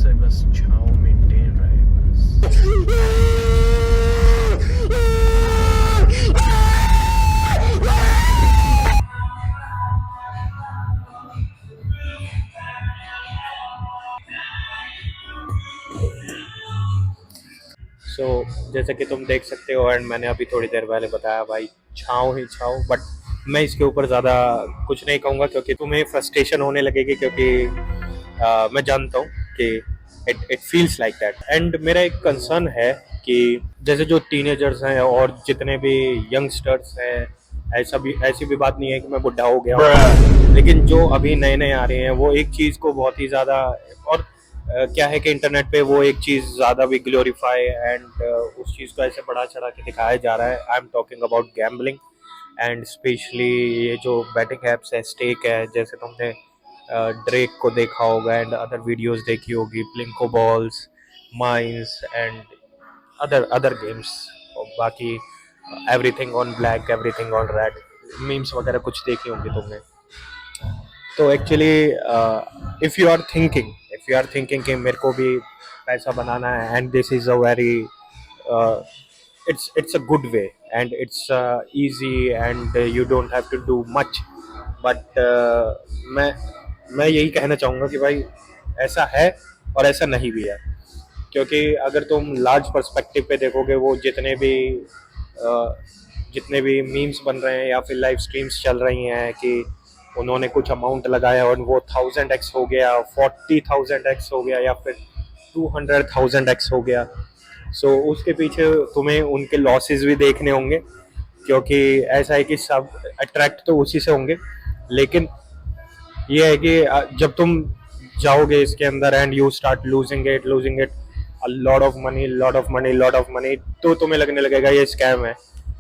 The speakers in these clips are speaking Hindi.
से बस छाँव मेंटेन रहे बस। सो जैसे कि तुम देख सकते हो एंड मैंने अभी थोड़ी देर पहले बताया भाई, छाँव ही छाँव। बट मैं इसके ऊपर ज़्यादा कुछ नहीं कहूँगा क्योंकि तुम्हें फ्रस्ट्रेशन होने लगेगी, क्योंकि मैं जानता हूँ कि it it feels like that. And मेरा एक कंसर्न है कि जैसे जो टीनेजर्स हैं और जितने भी यंगस्टर्स हैं, ऐसी भी बात नहीं है कि मैं बुढ़ा हो गया हूँ, लेकिन जो अभी नए नए आ रहे हैं वो एक चीज़ को बहुत ही ज़्यादा, और क्या है कि इंटरनेट पे वो एक चीज़ ज़्यादा भी ग्लोरीफाई एंड उस चीज़ को ऐसे बढ़ा चढ़ा के दिखाया जा रहा है। I am talking about gambling and specially ये जो बैटिंग एप्स है, स्टेक है, जैसे तुमने ड्रेक को देखा होगा एंड अदर वीडियोस देखी होगी, Plinko balls, mines and other other games, और बाकी everything on black, everything on red, memes वगैरह कुछ देखी होंगी तुमने। तो actually if you are thinking कि मेरे को भी पैसा बनाना है and this is a very it's a good way and it's easy and you don't have to do much, but मैं मैं यही कहना चाहूँगा कि भाई ऐसा है और ऐसा नहीं भी है। क्योंकि अगर तुम लार्ज पर्सपेक्टिव पे देखोगे, वो जितने भी मीम्स बन रहे हैं या फिर लाइव स्ट्रीम्स चल रही हैं कि उन्होंने कुछ अमाउंट लगाया और वो 1000x हो गया, 40,000x हो गया, या फिर 200,000x हो गया। सो उसके पीछे तुम्हें उनके लॉसेस भी देखने होंगे, क्योंकि ऐसा है कि सब अट्रैक्ट तो उसी से होंगे। लेकिन ये है कि जब तुम जाओगे इसके अंदर and you start losing it lot of money, lot of money, तो तुम्हें लगने लगेगा ये स्कैम है।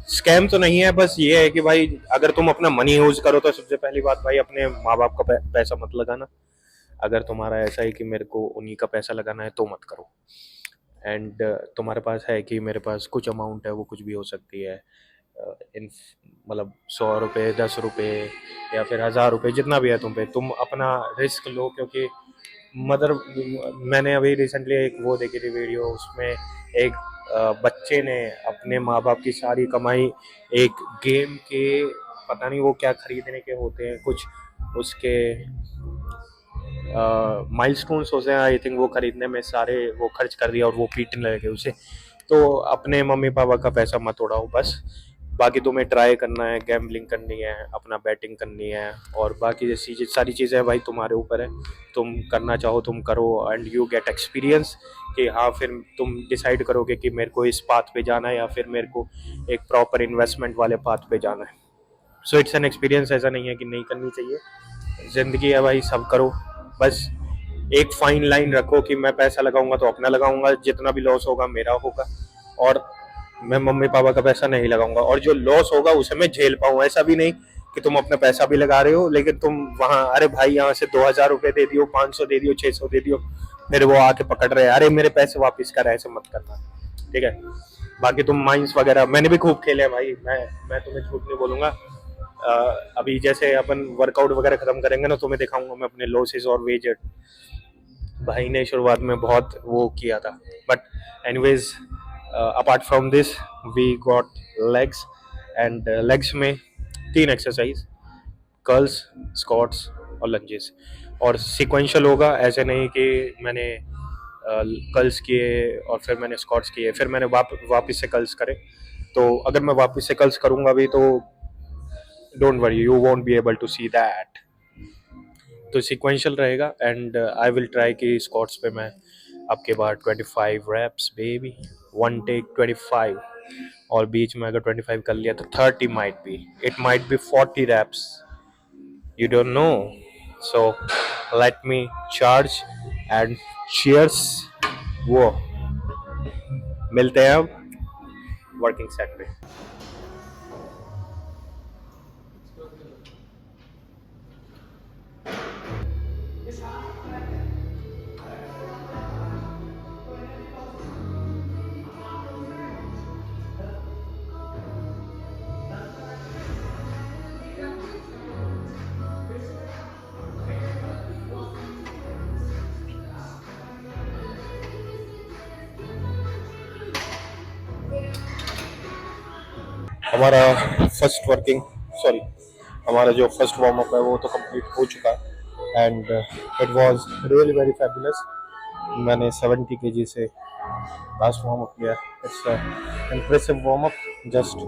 स्कैम तो नहीं है, बस ये है कि भाई अगर तुम अपना मनी यूज करो तो सबसे पहली बात भाई, अपने माँ बाप का पैसा मत लगाना। अगर तुम्हारा ऐसा है कि मेरे को उन्हीं का पैसा लगाना है तो मत करो। एंड तुम्हारे पास है कि मेरे पास कुछ अमाउंट है, वो कुछ भी हो सकती है, इन मतलब 100 रुपये, 10 रुपये, या फिर 1000 रुपये, जितना भी है तुम पे, तुम अपना रिस्क लो। क्योंकि मदर मैंने अभी रिसेंटली एक वो देखी थी वीडियो, उसमें एक बच्चे ने अपने माँ बाप की सारी कमाई एक गेम के, पता नहीं वो क्या खरीदने के होते हैं कुछ, उसके माइलस्टोन्स होते हैं आई थिंक, वो खरीदने में सारे वो खर्च कर दिया और वो पीटने लगे उसे। तो अपने मम्मी पापा का पैसा मत उड़ाओ बस। बाकी तुम्हें ट्राई करना है, गैम्बलिंग करनी है, अपना बैटिंग करनी है, और बाकी जैसी सारी चीज़ें भाई तुम्हारे ऊपर है। तुम करना चाहो तुम करो एंड यू गेट एक्सपीरियंस कि हाँ, फिर तुम डिसाइड करोगे कि मेरे को इस पाथ पे जाना है या फिर मेरे को एक प्रॉपर इन्वेस्टमेंट वाले पाथ पे जाना है। सो इट्स एन एक्सपीरियंस, ऐसा नहीं है कि नहीं करनी चाहिए। ज़िंदगी है भाई, सब करो। बस एक फाइन लाइन रखो कि मैं पैसा लगाऊंगा तो अपना लगाऊंगा, जितना भी लॉस होगा मेरा होगा, और मैं मम्मी पापा का पैसा नहीं लगाऊंगा, और जो लॉस होगा उसे मैं झेल पाऊँ। ऐसा भी नहीं कि तुम अपना पैसा भी लगा रहे हो लेकिन तुम वहाँ, अरे भाई यहाँ से 2000 रुपये दे दियो, 500 दे दियो, 600 दे दियो, फिर वो आके पकड़ रहे हैं, अरे मेरे पैसे वापस कर, ऐसे मत करना, ठीक है। बाकी तुम माइंस वगैरह मैंने भी खूब खेले हैं भाई, मैं तुम्हें झूठ नहीं बोलूंगा। अभी जैसे अपन वर्कआउट वगैरह खत्म करेंगे ना, तुम्हें दिखाऊंगा मैं अपने लॉसेस और वेजेड। भाई ने शुरुआत में बहुत वो किया था, but anyways apart from this we got legs, and legs में 3 एक्सरसाइज, कर्ल्स, स्क्वाट्स और लंजेस, और सिक्वेंशियल होगा। ऐसे नहीं कि मैंने कर्ल्स किए और फिर मैंने स्क्वाट्स किए फिर मैंने वापस से कर्ल्स करे। तो अगर मैं वापस से कर्ल्स करूँगा भी तो don't worry, you won't be able to see that. तो सिक्वेंशियल रहेगा एंड आई विल ट्राई कि स्क्वाट्स पे मैं आपके बाद 25 रैप्स बेबी, वन टेक 25, और बीच में अगर 25 कर लिया तो 30 might be, it might be 40 reps, you don't know. So let me charge and cheers. वो मिलते हैं अब वर्किंग सेट पे। हमारा फर्स्ट वर्किंग सॉरी हमारा जो फर्स्ट वार्म अप है वो तो कंप्लीट हो चुका है and it was really very fabulous. मैंने 70 केजी से लास्ट वार्म अप किया। It's impressive warm up. Just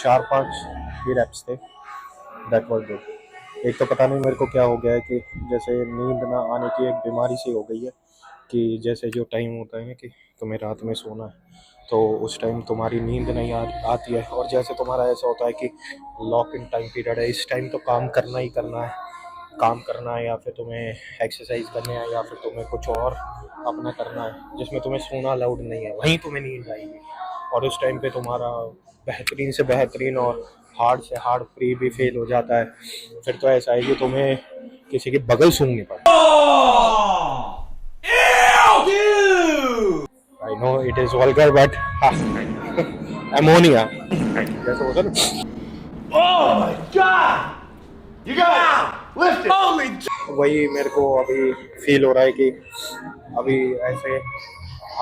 4-5 ही रेप्स थे। That was good. एक तो पता नहीं मेरे को क्या हो गया है कि जैसे नींद ना आने की एक बीमारी सी हो गई है कि जैसे जो टाइम होता है कि तुम्हें रात में सोना है तो उस टाइम तुम्हारी नींद नहीं आती है और जैसे तुम्हारा ऐसा होता है कि लॉक इन टाइम पीरियड है, इस टाइम तो काम करना ही करना है। काम करना है या फिर तुम्हें एक्सरसाइज करने है या फिर तुम्हें कुछ और अपना करना है जिसमें तुम्हें सोना अलाउड नहीं है, वहीं तुम्हें नींद आएगी। और उस टाइम पे तुम्हारा बेहतरीन से बेहतरीन और हार्ड से हार्ड प्री भी फेल हो जाता है। फिर तो ऐसा है कि तुम्हें किसी की बगल सूंघनी पड़ती है। I know it is vulgar but ammonia जैसे होता है ना। Oh my god! You guys, lift it! Holy वही मेरे को अभी फील हो रहा है कि अभी ऐसे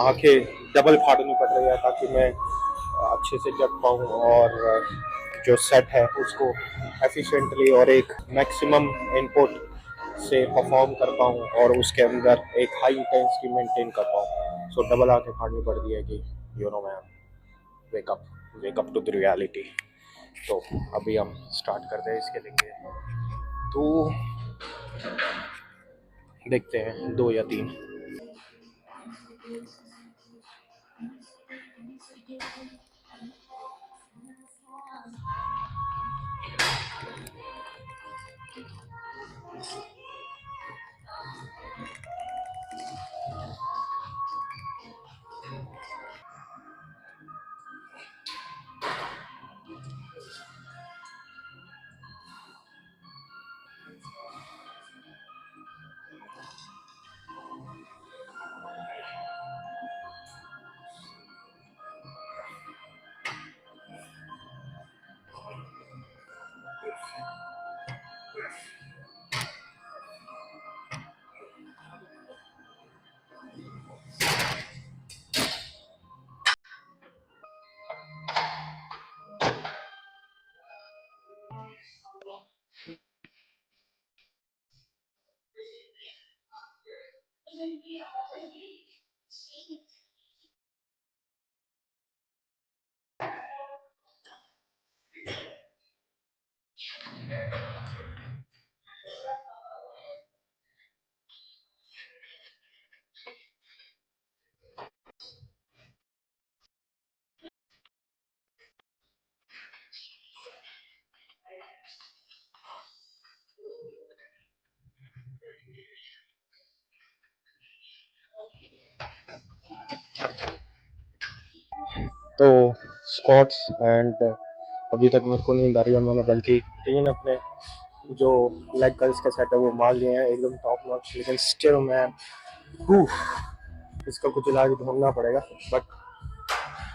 आंखें डबल फाड़नी पड़ रही है ताकि मैं अच्छे से जग पाऊँ और जो सेट है उसको एफिशिएंटली और एक मैक्सिमम इनपुट से परफॉर्म कर पाऊँ और उसके अंदर एक हाई इंटेंसिटी मेंटेन कर पाऊँ। सो डबल आंखें फाड़नी पड़ रही है कि you know man wake up to the reality. तो अभी हम स्टार्ट करते हैं इसके लिए। तो देखते हैं 2 या 3। तो स्क्वाट्स एंड अभी तक मेरे को नींद आ रही है। मैंने बल्कि 3 अपने जो लेग कर्ल्स के सेट है वो मार लिए हैं एकदम टॉप नॉच, लेकिन स्टिल मैं इसका कुछ इलाज ढूंढना पड़ेगा। बट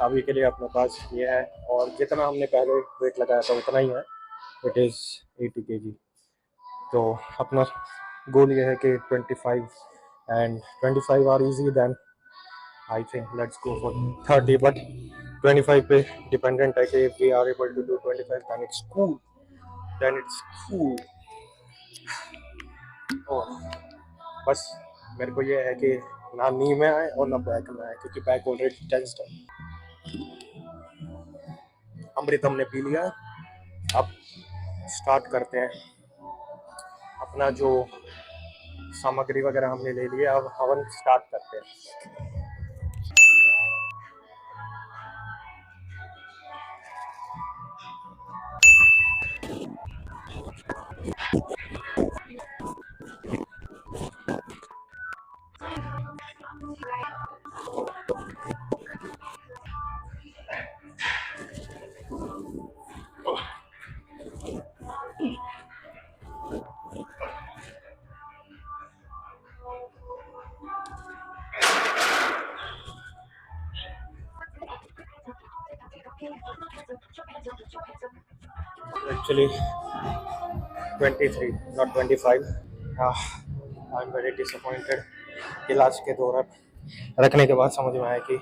अभी के लिए अपने पास ये है और जितना हमने पहले वेट लगाया था उतना ही है। It is 80 KG. तो अपना गोल ये है कि 25 and 25 are easy then I think let's go for 30। But 25 पे डिपेंडेंट है कि if we are able to do 25 then it's cool, then it's cool. और बस मेरे को ये है कि ना नी में आए और ना बैक में आए क्योंकि बैक ऑलरेडी टेंस्ड है। अमृत हमने पी लिया है, अब स्टार्ट करते हैं। अपना जो सामग्री वगैरह हमने ले लिया, अब हवन स्टार्ट करते हैं। Actually 23 not 25. I am very disappointed. गिलास के 2 रख रखने के बाद समझ में आया कि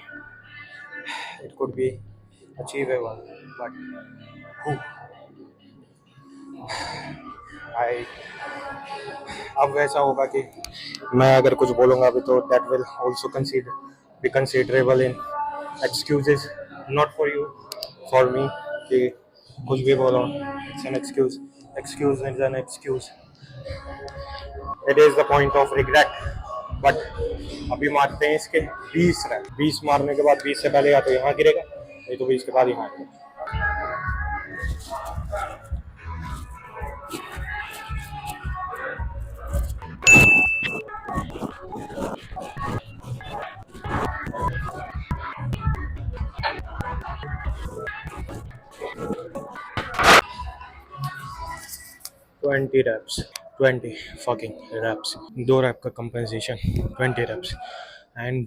it could be achievable, but whew, I अब वैसा होगा कि मैं अगर कुछ बोलूँगा अभी तो that will also consider be considerable in excuses, not for you, for me कि कुछ भी बोलो, it's an excuse, excuse is an excuse, it is the point of regret, but अभी मारते हैं इसके 20 रन, 20 मारने के बाद 20 से पहले या तो यहाँ गिरेगा नहीं तो 20 के बाद यहाँ गिरेगा. 20 reps, 20 fucking reps, 2 rep का compensation, 20 reps, and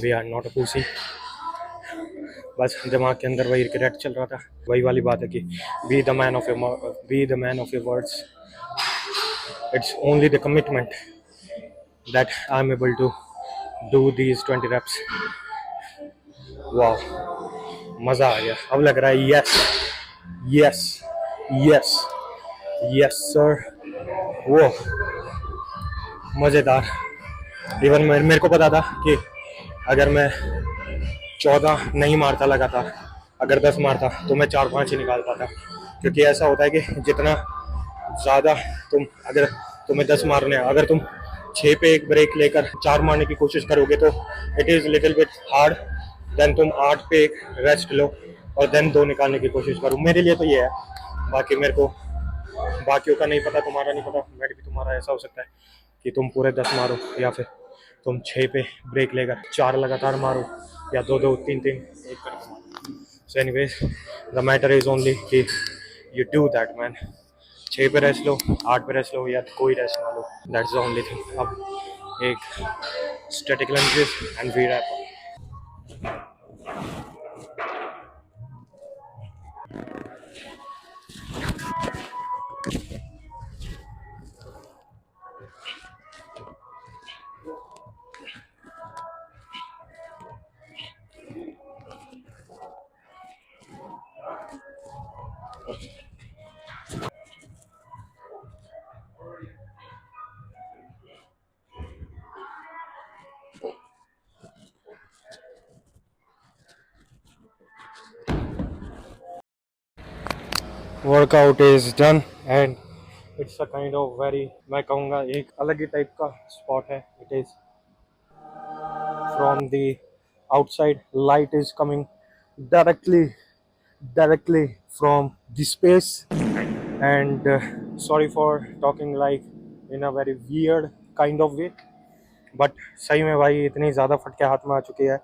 we are not a pussy. बस दिमाग के अंदर वही रिग्रेट चल रहा था, वही वाली बात है कि be the man of your words, it's only the commitment that I am able to do these 20 reps. वाह, मज़ा आ गया. अब लग रहा है yes yes yes yes sir. वो मज़ेदार. इवन मेरे को पता था कि अगर मैं 14 नहीं मारता लगातार, अगर 10 मारता तो मैं 4-5 ही निकाल पाता, क्योंकि ऐसा होता है कि जितना ज़्यादा तुम, अगर तुम्हें 10 मारने हैं, अगर तुम 6 पे एक ब्रेक लेकर 4 मारने की कोशिश करोगे तो it is little bit hard. Then तुम 8 पे एक रेस्ट लो और देन 2 निकालने की कोशिश करो. मेरे लिए तो ये है, बाकी मेरे को बाकियों का नहीं पता, तुम्हारा नहीं पता, मैं भी तुम्हारा ऐसा हो सकता है कि तुम पूरे 10 मारो या फिर तुम 6 पे ब्रेक लेकर 4 लगातार मारो या 2-2, 3-3 एक करके मारो. So anyways the matter is only कि यू डू दैट मैन. 6 पे रेस्ट लो, 8 पे रेस्ट लो या कोई रेस्ट ना लो, दैट्स द ओनली थिंग. अब एक static lunges and we wrap. Workout is done and it's a kind of very, मैं कहूँगा एक अलग ही टाइप का स्पॉट है. It is from the outside, light is coming directly from the space, and sorry for talking like in a very weird kind of way, but सही में भाई इतनी ज़्यादा फटके हाथ में आ चुकी है,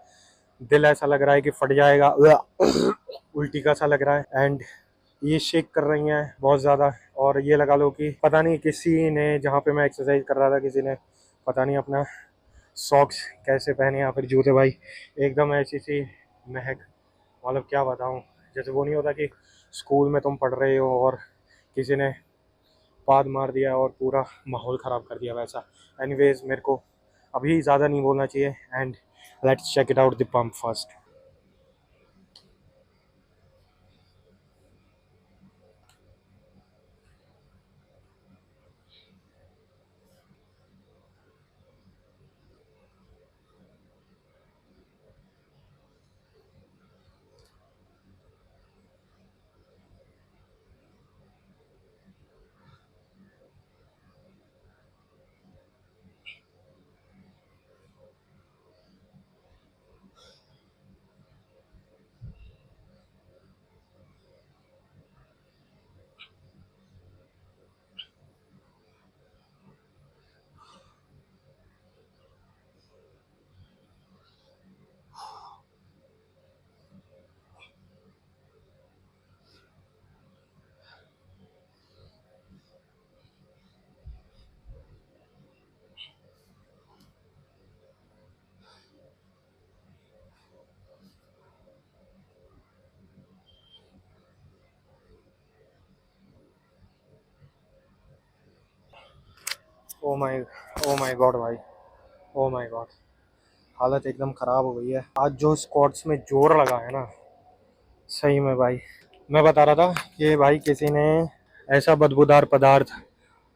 दिल ऐसा लग रहा है कि फट जाएगा, उल्टी का सा लग रहा है, एंड ये शेक कर रही हैं बहुत ज़्यादा. और ये लगा लो कि पता नहीं किसी ने, जहाँ पे मैं एक्सरसाइज कर रहा था, किसी ने पता नहीं अपना सॉक्स कैसे पहने या फिर जूते, भाई एकदम ऐसी सी महक, मतलब क्या बताऊँ. जैसे वो नहीं होता कि स्कूल में तुम पढ़ रहे हो और किसी ने पाद मार दिया और पूरा माहौल ख़राब कर दिया, वैसा. एनीवेज मेरे को अभी ज़्यादा नहीं बोलना चाहिए, and let's check it out the pump first. Oh my god भाई, ओ माय गॉड, हालत एकदम ख़राब हो गई है। आज जो स्क्वाड्स में जोर लगा है ना, सही में भाई। मैं बता रहा था कि भाई किसी ने ऐसा बदबूदार पदार्थ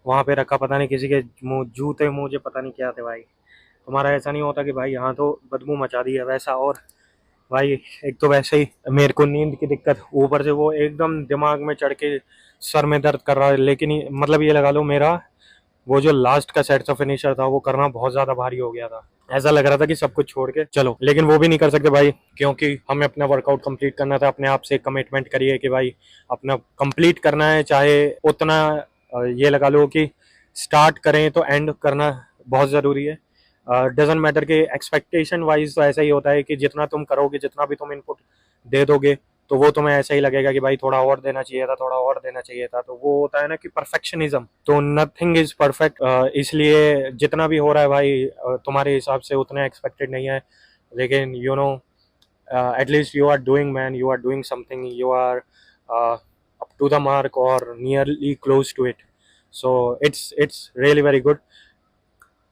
वहाँ पे रखा, पता नहीं किसी के मुँह जूते मुझे पता नहीं क्या थे भाई। हमारा ऐसा नहीं होता कि भाई यहाँ तो बदबू मचा दी है वैसा। और भाई एक तो वैसे ही मेरे को नींद की दिक्कत, ऊपर से वो एकदम दिमाग में चढ़ के सर में दर्द कर रहा है। लेकिन मतलब ये लगा लो मेरा वो जो लास्ट का सेट ऑफ फिनिशर था वो करना बहुत ज़्यादा भारी हो गया था। ऐसा लग रहा था कि सब कुछ छोड़ के चलो, लेकिन वो भी नहीं कर सकते भाई, क्योंकि हमें अपना वर्कआउट कंप्लीट करना था। अपने आप से कमिटमेंट करिए कि भाई अपना कंप्लीट करना है, चाहे उतना ये लगा लो कि स्टार्ट करें तो एंड करना बहुत ज़रूरी है। डजेंट मैटर कि एक्सपेक्टेशन वाइज तो ऐसा ही होता है कि जितना तुम करोगे, जितना भी तुम इनपुट दे दोगे, तो वो तुम्हें ऐसा ही लगेगा कि भाई थोड़ा और देना चाहिए था, थोड़ा और देना चाहिए था। तो वो होता है ना कि परफेक्शनिज्म, तो नथिंग इज परफेक्ट। इसलिए जितना भी हो रहा है भाई तुम्हारे हिसाब से उतना एक्सपेक्टेड नहीं है, लेकिन you know at least you are doing man, you are doing something, you are up to the mark और nearly close to it. So it's really very good.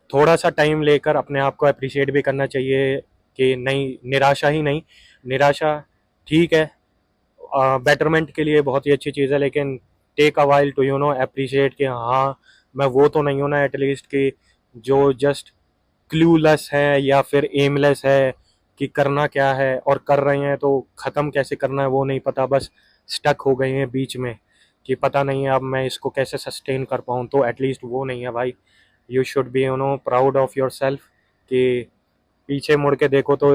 थोड़ा सा टाइम लेकर अपने आप को अप्रिशिएट भी करना चाहिए कि नहीं, निराशा ही नहीं, निराशा ठीक है, बेटरमेंट के लिए बहुत ही अच्छी चीज़ है, लेकिन take a while to appreciate कि हाँ मैं वो तो नहीं हूँ ना एटलीस्ट कि जो जस्ट क्लूलेस है या फिर एमलेस है कि करना क्या है, और कर रहे हैं तो ख़त्म कैसे करना है वो नहीं पता, बस स्टक हो गए हैं बीच में कि पता नहीं है अब मैं इसको कैसे सस्टेन कर पाऊँ। तो एटलीस्ट वो नहीं है भाई। You should be proud of your self कि पीछे मुड़ के देखो तो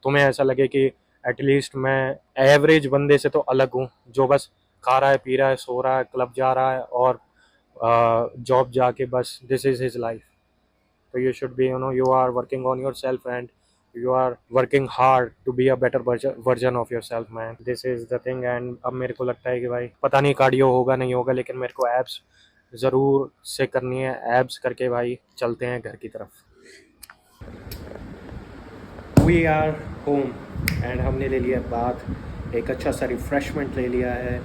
तुम्हें ऐसा लगे कि एटलीस्ट मैं एवरेज बंदे से तो अलग हूँ, जो बस खा रहा है, पी रहा है, सो रहा है, क्लब जा रहा है और जॉब जाके बस दिस इज़ हिज लाइफ। तो you should be you are working on yourself and you are working hard to be a better version of yourself man. This is the thing. And अब मेरे को लगता है कि भाई पता नहीं कार्डियो होगा नहीं होगा, लेकिन मेरे को एब्स ज़रूर से करनी है। एब्स करके भाई चलते हैं घर की तरफ। वी आर होम एंड हमने ले लिया बात, एक अच्छा सा रिफ़्रेशमेंट ले लिया है।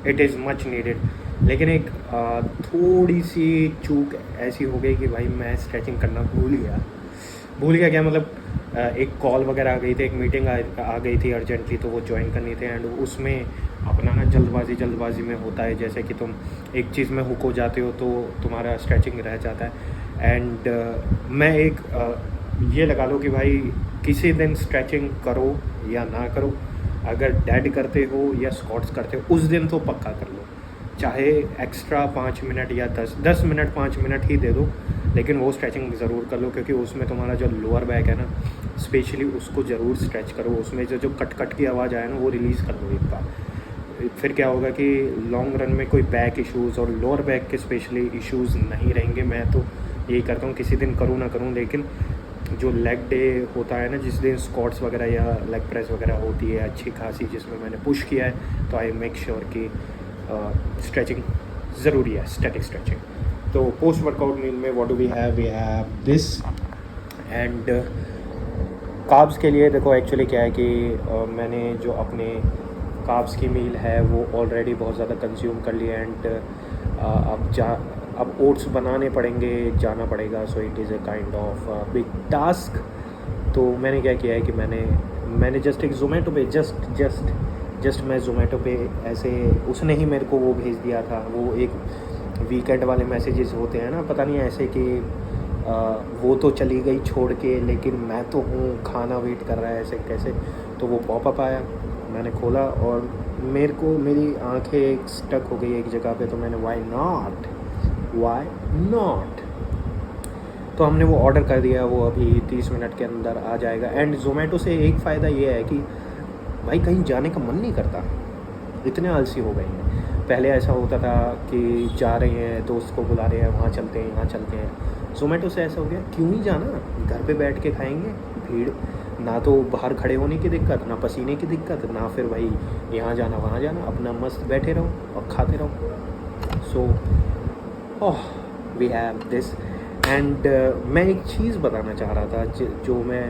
It is much needed. लेकिन एक थोड़ी सी चूक ऐसी हो गई कि भाई मैं स्ट्रेचिंग करना भूल गया क्या मतलब एक कॉल वगैरह आ गई थी, एक मीटिंग आ गई थी अर्जेंटली, तो वो ज्वाइन करनी थी। एंड उसमें अपना ना जल्दबाजी में होता है, जैसे कि तुम एक चीज़ में हुक हो जाते हो तो तुम्हारा स्ट्रेचिंग रह जाता है। एंड मैं एक ये लगा लो कि भाई किसी दिन स्ट्रेचिंग करो या ना करो, अगर डेड करते हो या स्क्वाट्स करते हो उस दिन तो पक्का कर लो, चाहे एक्स्ट्रा 5 मिनट या 10 मिनट 5 मिनट ही दे दो, लेकिन वो स्ट्रेचिंग ज़रूर कर लो, क्योंकि उसमें तुम्हारा जो लोअर बैक है ना स्पेशली उसको ज़रूर स्ट्रेच करो। उसमें जो कट की आवाज़ आए ना वो रिलीज़ कर लो एक बार। फिर क्या होगा कि लॉन्ग रन में कोई बैक इश्यूज़ और लोअर बैक के स्पेशली इश्यूज़ नहीं रहेंगे। मैं तो यही करता हूँ, किसी दिन करूँ ना करूँ, लेकिन जो लेग डे होता है ना, जिस दिन स्क्वाट्स वगैरह या लेग प्रेस वगैरह होती है अच्छी खासी, जिसमें मैंने पुश किया है, तो आई मेक श्योर कि स्ट्रेचिंग ज़रूरी है, स्टैटिक स्ट्रेचिंग। तो पोस्ट वर्कआउट मील में what do we have this. And carbs के लिए देखो एक्चुअली क्या है कि मैंने जो अपने कार्ब्स की मील है वो ऑलरेडी बहुत ज़्यादा कंज्यूम कर लिया। एंड अब ओट्स बनाने पड़ेंगे, जाना पड़ेगा। So it is a kind of big task. तो मैंने क्या किया है कि मैंने जस्ट एक ज़ोमेटो पे जस्ट मैं ज़ोमेटो पे ऐसे, उसने ही मेरे को वो भेज दिया था, वो एक वीकेंड वाले मैसेजेस होते हैं ना, पता नहीं ऐसे कि वो तो चली गई छोड़ के लेकिन मैं तो हूँ, खाना वेट कर रहा है, ऐसे कैसे। तो वो पॉपअप आया, मैंने खोला और मेरी आंखें स्टक हो गई एक जगह पे। तो मैंने वाई नॉट, तो हमने वो ऑर्डर कर दिया, वो अभी 30 मिनट के अंदर आ जाएगा। एंड ज़ोमेटो से एक फ़ायदा ये है कि भाई कहीं जाने का मन नहीं करता, इतने आलसी हो गए हैं। पहले ऐसा होता था कि जा रहे हैं, दोस्त को बुला रहे हैं, वहाँ चलते हैं, यहाँ चलते हैं। ज़ोमेटो से ऐसा हो गया, क्यों ही जाना, घर पे बैठ के खाएंगे, भीड़ ना, तो बाहर खड़े होने की दिक्कत, ना पसीने की दिक्कत, ना फिर भाई यहाँ जाना वहाँ जाना, अपना मस्त बैठे रहो और खाते रहो। So we have this. And मैं एक चीज़ बताना चाह रहा था, जो मैं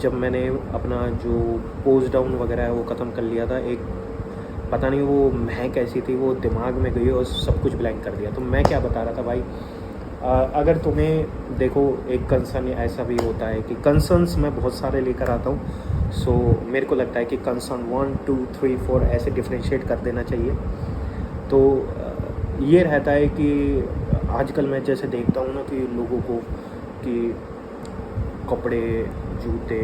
जब मैंने अपना जो पोस्ट डाउन वगैरह है वो ख़त्म कर लिया था, एक पता नहीं वो महक ऐसी थी, वो दिमाग में गई और सब कुछ ब्लैंक कर दिया। तो मैं क्या बता रहा था भाई, अगर तुम्हें देखो एक कंसर्न ऐसा भी होता है कि कंसर्न्स मैं बहुत सारे लेकर आता हूँ, सो मेरे को लगता है कि कंसर्न 1 2 3 4 ऐसे डिफ्रेंशिएट कर देना चाहिए। तो ये रहता है कि आजकल मैं जैसे देखता हूँ ना कि लोगों को कि कपड़े, जूते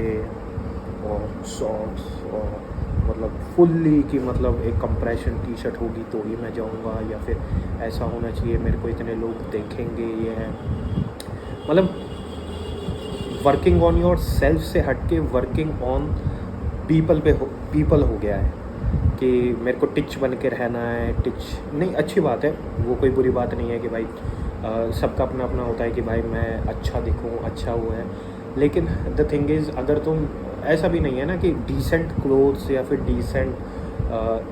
और सॉक्स और मतलब फुल्ली कि मतलब एक कंप्रेशन टी शर्ट होगी तो ही मैं जाऊँगा, या फिर ऐसा होना चाहिए, मेरे को इतने लोग देखेंगे, ये है मतलब वर्किंग ऑन योर सेल्फ से हट के वर्किंग ऑन पीपल हो गया है कि मेरे को टिच बन के रहना है। टिच नहीं, अच्छी बात है, वो कोई बुरी बात नहीं है कि भाई सबका अपना अपना होता है कि भाई मैं अच्छा दिखूँ, अच्छा वो है। लेकिन द थिंग इज़, अगर तुम ऐसा भी नहीं है ना कि डिसेंट क्लोथ्स या फिर डिसेंट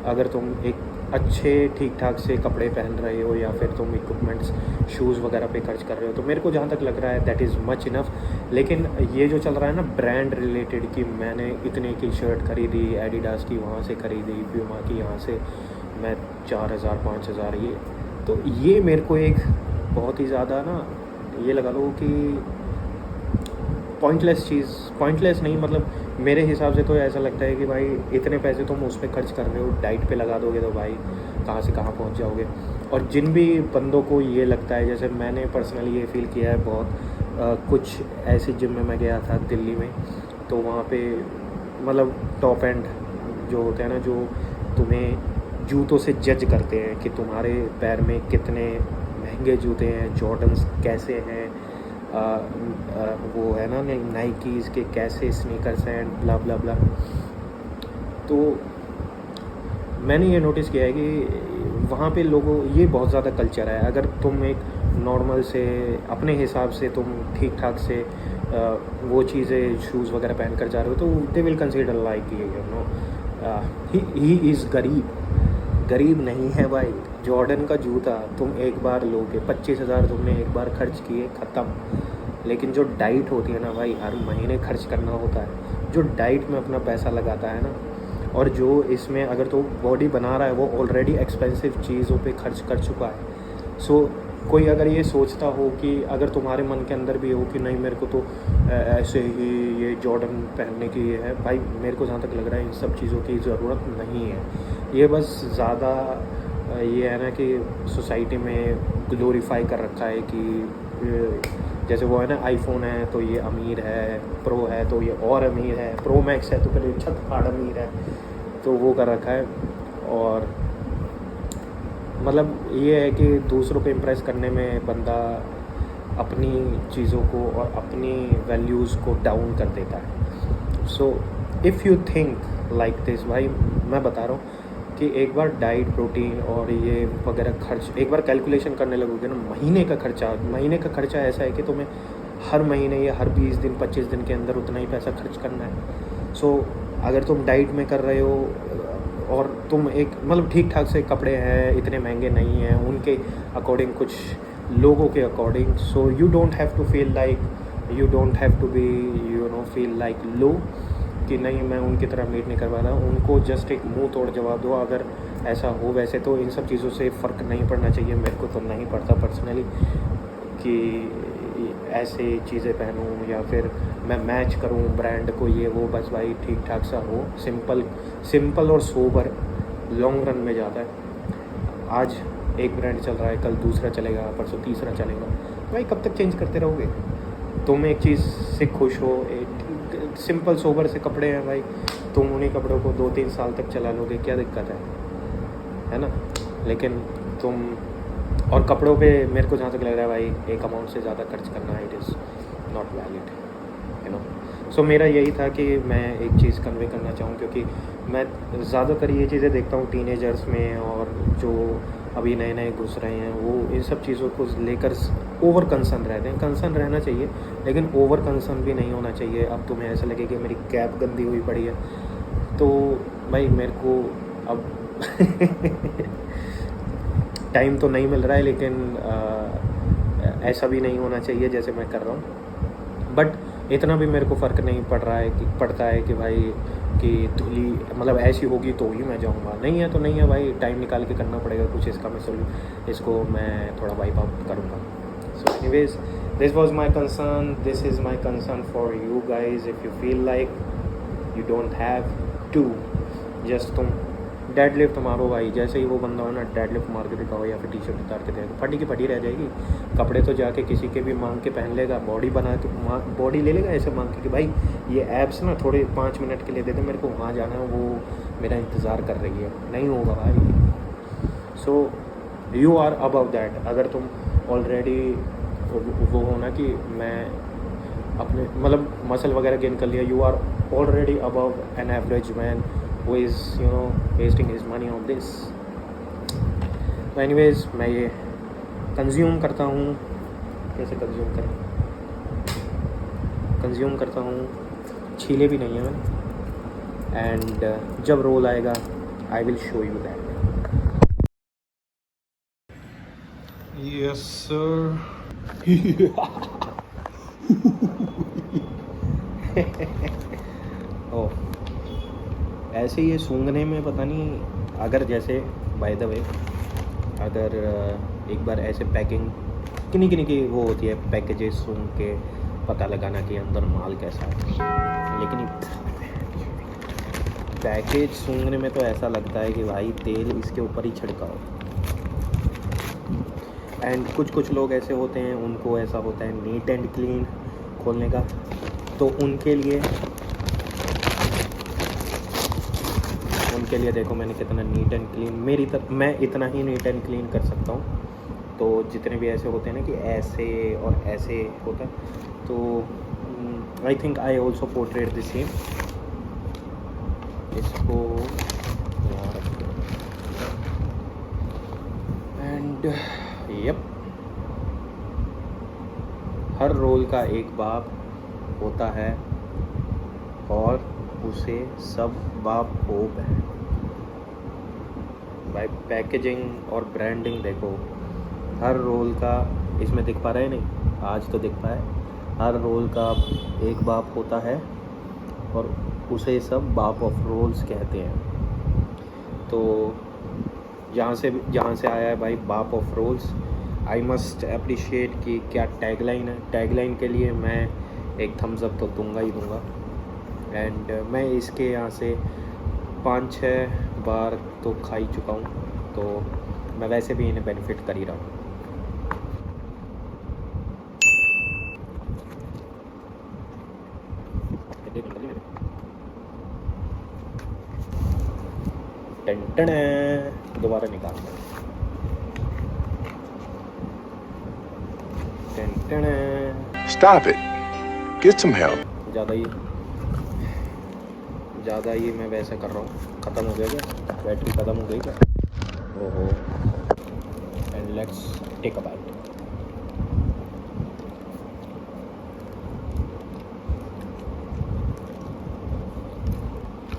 अगर तुम एक अच्छे ठीक ठाक से कपड़े पहन रहे हो या फिर तुम इक्विपमेंट्स शूज़ वगैरह पे खर्च कर रहे हो, तो मेरे को जहाँ तक लग रहा है दैट इज़ मच इनफ। लेकिन ये जो चल रहा है ना ब्रांड रिलेटेड कि मैंने इतने की शर्ट खरीदी, एडिडास की वहाँ से खरीदी, प्यूमा की यहाँ से, मैं 4000 5000 तो ये मेरे को एक बहुत ही ज़्यादा ना ये लगा लो कि पॉइंटलेस चीज़, पॉइंटलेस नहीं मतलब मेरे हिसाब से तो ऐसा लगता है कि भाई इतने पैसे तुम उस पर खर्च कर रहे हो, डाइट पे लगा दोगे तो भाई कहाँ से कहाँ पहुँच जाओगे। और जिन भी बंदों को ये लगता है, जैसे मैंने पर्सनली ये फील किया है बहुत, कुछ ऐसी जिम में मैं गया था दिल्ली में, तो वहाँ पे मतलब टॉप एंड जो होते हैं ना, जो तुम्हें जूतों से जज करते हैं कि तुम्हारे पैर में कितने महंगे जूते हैं, जॉर्डन्स कैसे हैं, वो है ना नाइकीज़ के कैसे स्नीकर्स हैं, ब्ला ब्ला ब्ला। तो मैंने ये नोटिस किया है कि वहाँ पे लोगों ये बहुत ज़्यादा कल्चर है। अगर तुम एक नॉर्मल से अपने हिसाब से तुम ठीक ठाक से वो चीज़ें शूज़ वगैरह पहन कर जा रहे हो तो they will consider like you know he is गरीब नहीं है भाई। जॉर्डन का जूता तुम एक बार लोगे, 25,000 तुमने एक बार खर्च किए, ख़त्म। लेकिन जो डाइट होती है ना भाई, हर महीने खर्च करना होता है। जो डाइट में अपना पैसा लगाता है ना, और जो इसमें अगर तो बॉडी बना रहा है वो ऑलरेडी एक्सपेंसिव चीज़ों पे खर्च कर चुका है। सो कोई अगर ये सोचता हो कि अगर तुम्हारे मन के अंदर भी हो कि नहीं मेरे को तो ऐसे ही ये जॉर्डन पहनने की ये है, भाई मेरे को जहाँ तक लग रहा है इन सब चीज़ों की ज़रूरत नहीं है। ये बस ज़्यादा ये है ना कि सोसाइटी में ग्लोरीफाई कर रखा है कि जैसे वो है ना आईफोन है तो ये अमीर है, प्रो है तो ये और अमीर है, प्रो मैक्स है तो फिर छत फाड़ अमीर है, तो वो कर रखा है। और मतलब ये है कि दूसरों को इम्प्रेस करने में बंदा अपनी चीज़ों को और अपनी वैल्यूज़ को डाउन कर देता है। So if you think like this, भाई मैं बता रहा हूँ कि एक बार डाइट, प्रोटीन और ये वगैरह खर्च एक बार कैलकुलेशन करने लगोगे ना, महीने का खर्चा ऐसा है कि तुम्हें हर महीने या हर 20 दिन 25 दिन के अंदर उतना ही पैसा खर्च करना है। सो अगर तुम डाइट में कर रहे हो और तुम एक मतलब ठीक ठाक से कपड़े हैं, इतने महंगे नहीं हैं उनके अकॉर्डिंग, कुछ लोगों के according, so you don't have to feel like, you don't have to be feel like low कि नहीं मैं उनकी तरह मीट नहीं करवा रहा। उनको जस्ट एक मुंह तोड़ जवाब दो अगर ऐसा हो। वैसे तो इन सब चीज़ों से फ़र्क नहीं पड़ना चाहिए, मेरे को तो नहीं पड़ता पर्सनली कि ऐसे चीज़ें पहनूं या फिर मैं मैच करूं ब्रांड को, ये वो, बस भाई ठीक ठाक सा हो, सिंपल और सोबर लॉन्ग रन में जाता है। आज एक ब्रांड चल रहा है, कल दूसरा चलेगा, परसों तीसरा चलेगा, भाई कब तक चेंज करते रहोगे। तुम एक चीज़ से खुश हो, सिंपल सोबर से कपड़े हैं भाई, तुम उन्हीं कपड़ों को 2-3 साल तक चला लोगे, क्या दिक्कत है ना। लेकिन तुम और कपड़ों पे मेरे को जहाँ तक लग रहा है भाई एक अमाउंट से ज़्यादा खर्च करना it is not valid, you know. So मेरा यही था कि मैं एक चीज़ कन्वे करना चाहूँ, क्योंकि मैं ज़्यादातर ये चीज़ें देखता हूँ टीनेजर्स में, और जो अभी नए नए घुस रहे हैं वो इन सब चीज़ों को लेकर ओवर कंसर्न रहते हैं। कंसर्न रहना चाहिए लेकिन ओवर कंसर्न भी नहीं होना चाहिए। अब तुम्हें ऐसा लगे कि मेरी कैप गंदी हुई पड़ी है तो भाई मेरे को अब टाइम तो नहीं मिल रहा है, लेकिन ऐसा भी नहीं होना चाहिए जैसे मैं कर रहा हूँ। बट इतना भी मेरे को फ़र्क नहीं पड़ता है कि भाई कि धुली मतलब ऐसी होगी तो ही मैं जाऊँगा, नहीं है तो नहीं है भाई, टाइम निकाल के करना पड़ेगा कुछ, इसका मैं इसको मैं थोड़ा वाइप आउट करूँगा। So anyways, this was my concern. This is my concern for you guys. If you feel like you don't have to, just तुम डेडलिफ्ट मारो भाई. जैसे ही वो बंदा हो ना डेडलिफ्ट मार के दिखाओ या फिर टी शर्ट उतार के देखो, फटी की फटी रह जाएगी. कपड़े तो जाके किसी के भी मांग के पहन लेगा, बॉडी बना के बॉडी ले लेगा ऐसे मांग के कि भाई ये एब्स ना थोड़े 5 मिनट के लिए दे दे, मेरे को वहाँ जाना है, वो मेरा इंतज़ार कर रही है. नहीं होगा भाई. So you are above that. अगर तुम ऑलरेडी वो हो ना कि मैं अपने मतलब मसल वगैरह गेन कर लिया, you are already above an average man who is wasting his money on this. तो anyways, मैं ये कंज्यूम करता हूँ. कैसे कंज्यूम करता हूँ, छीले भी नहीं है मैंने. एंड जब रोल आएगा I will show you that. Yes sir. Oh, ऐसे ये सूंघने में पता नहीं. अगर जैसे बाय द वे अगर एक बार ऐसे पैकिंग किन्हीं की वो होती है, पैकेजेस सूंघ के पता लगाना कि अंदर माल कैसा है. लेकिन पैकेज सूंघने में तो ऐसा लगता है कि भाई तेल इसके ऊपर ही छिड़काओ. एंड कुछ लोग ऐसे होते हैं, उनको ऐसा होता है नीट एंड क्लीन खोलने का. तो उनके लिए देखो मैंने कितना नीट एंड क्लीन, मेरी तरफ मैं इतना ही नीट एंड क्लीन कर सकता हूँ. तो जितने भी ऐसे होते हैं ना कि ऐसे और ऐसे होता है, तो I think I also portrait the same. इसको एंड यप, हर रोल का एक बाप होता है और उसे सब बाप होप है. भाई पैकेजिंग और ब्रांडिंग देखो, हर रोल का इसमें दिख पा रहा है नहीं, आज तो दिख पाए. हर रोल का एक बाप होता है और उसे सब बाप ऑफ रोल्स कहते हैं. तो जहाँ से आया है भाई बाप of rolls, I must appreciate कि क्या टैगलाइन है. टैगलाइन के लिए मैं एक थम्स अप तो दूंगा ही दूंगा. एंड मैं इसके यहाँ से 5-6 बार तो खा ही चुका हूँ, तो मैं वैसे भी इन्हें बेनिफिट कर ही रहा हूँ. दोबारा निकाल. Stop it. Get some help. ज़्यादा ही मैं वैसे कर रहा हूँ. ख़त्म हो गया क्या? बैटरी ख़त्म हो गई क्या? ओहो. And let's take a bite.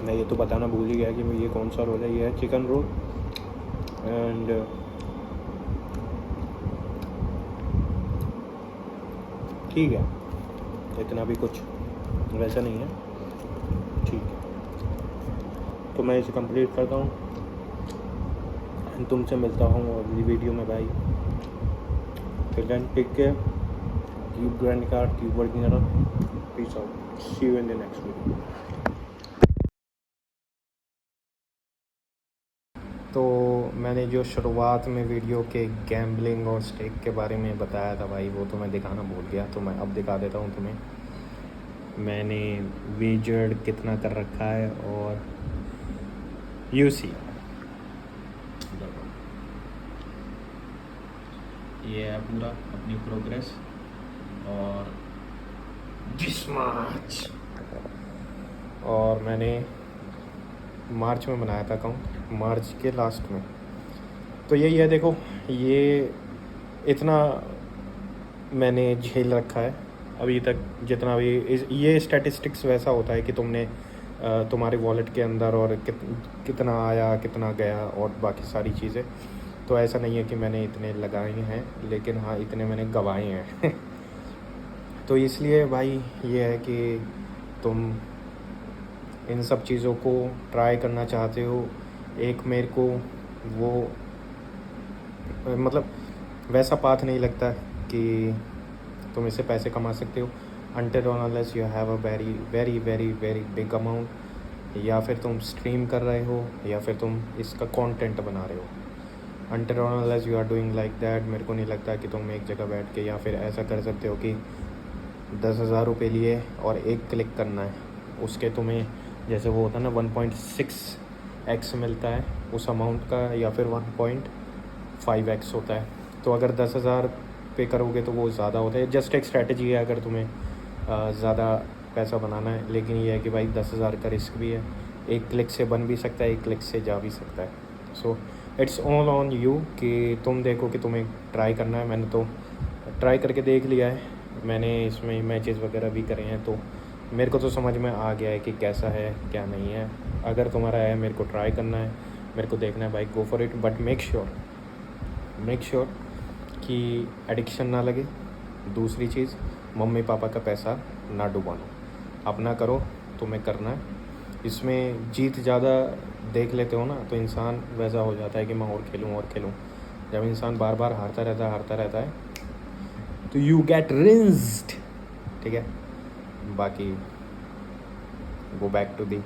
मैं ये तो बताना भूल ही गया कि ये कौन सा रोल है. ये है चिकन रोल. एंड ठीक है, इतना भी कुछ वैसा नहीं है. ठीक है, तो मैं इसे कंप्लीट करता हूँ. तुमसे मिलता हूँ अगली वीडियो में भाई. Till then take care, keep grinding hard, keep working hard. Peace out, see you in the next video. तो मैंने जो शुरुआत में वीडियो के गैम्बलिंग और स्टेक के बारे में बताया था भाई, वो तो मैं दिखाना भूल गया. तो मैं अब दिखा देता हूँ तुम्हें. मैंने वेजर्ड कितना कर रखा है और यू सी, ये है पूरा अपनी प्रोग्रेस. और दिस मार्च, और मैंने मार्च में बनाया था अकाउंट, मार्च के लास्ट में. तो यही है, देखो ये इतना मैंने झेल रखा है अभी तक. जितना भी ये स्टैटिस्टिक्स वैसा होता है कि तुमने तुम्हारे वॉलेट के अंदर और कितना आया कितना गया और बाकी सारी चीज़ें. तो ऐसा नहीं है कि मैंने इतने लगाए हैं, लेकिन हाँ इतने मैंने गंवाए हैं. तो इसलिए भाई ये है कि तुम इन सब चीज़ों को ट्राई करना चाहते हो. एक मेरे को वो मतलब वैसा पाथ नहीं लगता कि तुम इससे पैसे कमा सकते हो until or unless you have a very very very very big amount, या फिर तुम स्ट्रीम कर रहे हो या फिर तुम इसका कंटेंट बना रहे हो। until or unless you are doing like that, मेरे को नहीं लगता कि तुम एक जगह बैठ के या फिर ऐसा कर सकते हो कि 10,000 रुपये लिए और एक क्लिक करना है, उसके तुम्हें जैसे वो होता है ना 1.6x मिलता है उस अमाउंट का, या फिर 1.5x होता है। तो अगर 10,000 पे करोगे तो वो ज़्यादा होता है। जस्ट एक स्ट्रैटेजी है अगर तुम्हें ज़्यादा पैसा बनाना है, लेकिन ये है कि भाई 10,000 का रिस्क भी है, एक क्लिक से बन भी सकता है, एक क्लिक से जा भी सकता है। So it's all on you कि तुम देखो कि तुम्हें ट्राई करना है। मैंने तो ट्राई करके देख लिया है, मैंने इसमें मैचेस वगैरह भी करे हैं, तो मेरे को तो समझ में आ गया है कि कैसा है क्या नहीं है। अगर तुम्हारा है, मेरे को ट्राई करना है, मेरे को देखना है भाई, go for it, but make sure कि एडिक्शन ना लगे। दूसरी चीज़, मम्मी पापा का पैसा ना डुबानो, अपना करो, तुम्हें करना है। इसमें जीत ज़्यादा देख लेते हो ना तो इंसान वैसा हो जाता है कि मैं और खेलूँ। जब इंसान बार बार हारता रहता है तो यू गेट रिंस्ड, ठीक है। बाकी गो बैक टू दी